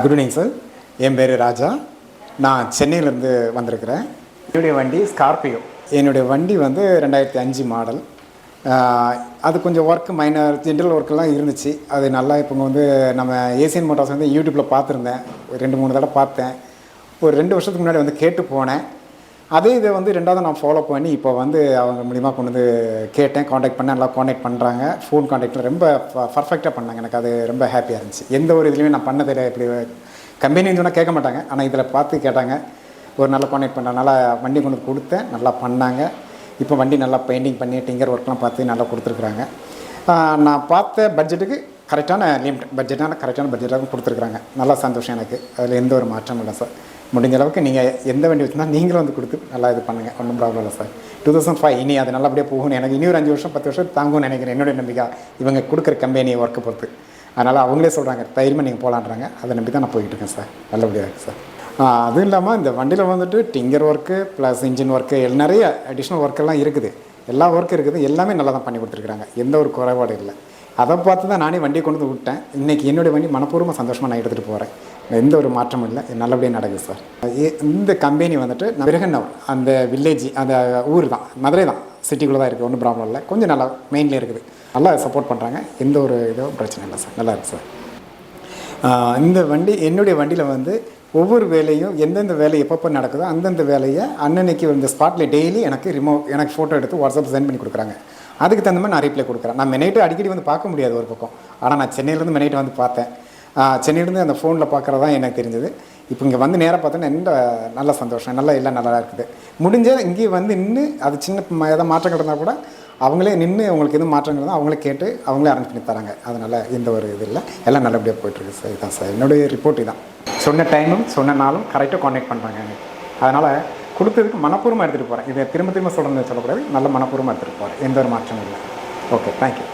Good evening sir. என் பேர் ராஜா. நான் சென்னையிலேருந்து வந்திருக்கிறேன். என்னுடைய வண்டி ஸ்கார்பியோ. என்னுடைய வண்டி வந்து 2005 மாடல். அது கொஞ்சம் ஒர்க் மைனர் ஜென்ரல் ஒர்க்கெல்லாம் இருந்துச்சு. அது நல்லா இப்போ வந்து நம்ம ஏசியன் மோட்டார்ஸ் வந்து யூடியூப்பில் பார்த்துருந்தேன். ஒரு 2-3 தடவை பார்த்தேன். ஒரு 2 வருஷத்துக்கு முன்னாடி வந்து கேட்டு போனேன். அதே இதை வந்து 2வது நான் ஃபாலோ பண்ணி இப்போ வந்து அவங்க மூலிமா கொண்டு வந்து கேட்டேன், காண்டாக்ட் பண்ணேன். நல்லா காண்டாக்ட் பண்ணுறாங்க. ஃபோன் காண்டாக்டில் ரொம்ப பர்ஃபெக்டாக பண்ணாங்க. எனக்கு அது ரொம்ப ஹாப்பியாக இருந்துச்சு. எந்த ஒரு இதுலேயுமே நான் பண்ணதில்லை. இப்படி கம்பெனி சொன்னால் கேட்க மாட்டாங்க, ஆனால் இதில் பார்த்து கேட்டாங்க. ஒரு நல்ல காண்டாக்ட் பண்ணுறதுனால வண்டி கொண்டு வந்து கொடுத்தேன். நல்லா பண்ணாங்க. இப்போ வண்டி நல்லா பெயிண்டிங் பண்ணி டிங்கர் ஒர்க்லாம் பார்த்து நல்லா கொடுத்துருக்குறாங்க. நான் பார்த்த பட்ஜெட்டுக்கு கரெக்டான கரெக்டான பட்ஜெட்டாக கொடுத்துருக்குறாங்க. நல்லா சந்தோஷம் எனக்கு. அதில் எந்த ஒரு மாற்றமும் இல்லை சார். முடிஞ்ச அளவுக்கு நீங்கள் எந்த வண்டி வச்சுருந்தாலும் நீங்களும் வந்து கொடுத்து நல்லா இது பண்ணுங்கள். ஒன்றும் ப்ராப்ளம் இல்லை சார். 2005 இனி அது நல்லபடியாக போகணும். எனக்கு இனி ஒரு 5 வருஷம் 10 வருஷம் தாங்கும்னு நினைக்கிறேன். என்னுடைய நம்பிக்கை இவங்க கொடுக்குற கம்பெனி ஒர்க்கை பொறுத்து. அதனால் அவங்களே சொல்கிறாங்க தைரியமாக நீங்கள் போகலான்றாங்க. அதை நம்பி தான் நான் போய்கிட்டு இருக்கேன் சார். நல்லபடியாக இருக்குது சார். அதுவும் இல்லாமல் இந்த வண்டியில் வந்துட்டு tinker work plus engine work நிறைய அடிஷ்னல் ஒர்க்கெல்லாம் இருக்குது. எல்லா ஒர்க்கும் இருக்குது. எல்லாமே நல்லா தான் பண்ணி கொடுத்துருக்குறாங்க. எந்த ஒரு குறைபாடு இல்லை. அதை பார்த்து தான் நானே வண்டியை கொண்டு வந்து விட்டேன். இன்றைக்கி என்னுடைய வண்டி மனப்பூர்வமாக சந்தோஷமாக நான் எடுத்துகிட்டு போகிறேன். எந்த ஒரு மாற்றமும் இல்லை. நல்லபடியாக நடக்குது சார். இந்த கம்பெனி வந்துட்டு விரகனூர் அந்த வில்லேஜ் அந்த ஊர் தான், மதுரை தான், சிட்டிக்குள்ளே தான் இருக்குது. ஒன்றும் ப்ராப்ளம் இல்லை. கொஞ்சம் நல்லா மெயினில் இருக்குது. நல்லா சப்போர்ட் பண்ணுறாங்க. எந்த ஒரு இதுவும் பிரச்சனை இல்லை சார். நல்லா இருக்குது சார். இந்த வண்டி என்னுடைய வண்டியில் வந்து ஒவ்வொரு வேலையும் எந்தெந்த வேலை எப்பப்போ நடக்குதோ அந்தந்த வேலையை அன்னன்னைக்கு இந்த ஸ்பாட்டில் டெய்லி எனக்கு ஃபோட்டோ எடுத்து வாட்ஸ்அப் சென்ட் பண்ணி கொடுக்குறாங்க. அதுக்கு தகுந்த மாதிரி நான் ரிப்ளை கொடுக்குறேன். நான் மெனைட்டு அடிக்கடி வந்து பார்க்க முடியாது ஒரு பக்கம். ஆனால் நான் சென்னையிலேருந்து மெனைட்டு வந்து பார்த்தேன். சென்னையிலேருந்து அந்த ஃபோனில் பார்க்குறது தான் எனக்கு தெரிஞ்சது. இப்போ இங்கே வந்து நேராக பார்த்தோன்னா நல்ல சந்தோஷம். நல்லா எல்லாம் நல்லா இருக்குது. முடிஞ்சால் இங்கேயே வந்து நின்று அது சின்ன எதாவது மாற்றங்கள் இருந்தால் கூட அவங்களே நின்று அவங்களுக்கு எதுவும் மாற்றங்கள் தான் அவங்களே கேட்டு அவங்களே அரேஞ்ச் பண்ணி தராங்க. அதனால் எந்த ஒரு இது இல்லை. எல்லாம் நல்லபடியாக போய்ட்டுருக்கு சார். இதுதான் சார் என்னுடைய ரிப்போர்ட். இதுதான் சொன்ன டைமும் சொன்ன நாளும் கரெக்டாக கான்டாக்ட் பண்ணுறாங்க எனக்கு. அதனால் கொடுத்ததுக்கு மனப்பூர்வமாக எடுத்துகிட்டு போகிறேன். இதை திரும்ப திரும்ப சொல்லக்கூடாது. நல்ல மனப்பூர்வமாக எடுத்துகிட்டு போகிறேன். எந்த ஒரு மாற்றமும் இல்லை. Okay, thank you.